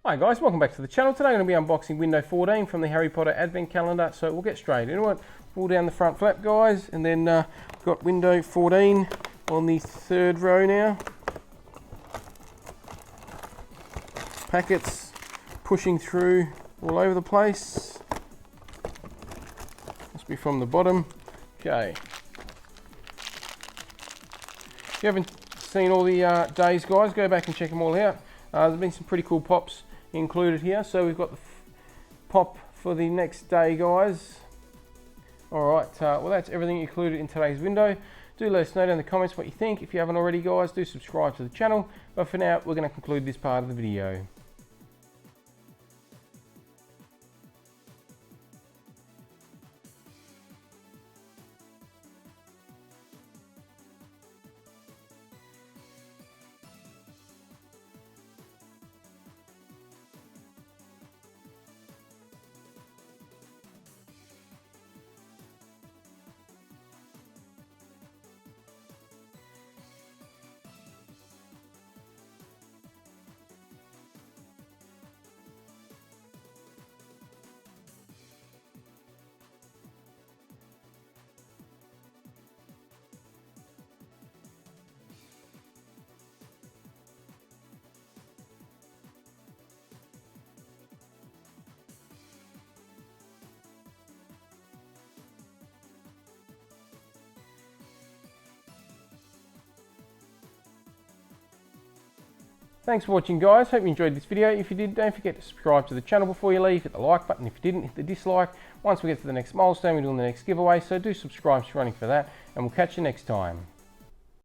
Hi guys, welcome back to the channel. Today I'm going to be unboxing window 14 from the Harry Potter Advent Calendar, so we'll get straight into it. Pull down the front flap, guys, and then we've got window 14 on the third row now. Packets pushing through all over the place. Must be from the bottom. Okay. If you haven't seen all the days, guys, go back and check them all out. There's been some pretty cool pops included here. So we've got the pop for the next day, guys. Alright, well that's everything included in today's window. Do let us know down in the comments what you think. If you haven't already, guys, do subscribe to the channel. But for now, we're going to conclude this part of the video. Thanks for watching, guys. Hope you enjoyed this video. If you did, don't forget to subscribe to the channel before you leave. Hit the like button. If you didn't, hit the dislike. Once we get to the next milestone, we're doing the next giveaway, so do subscribe if you're running for that, and we'll catch you next time.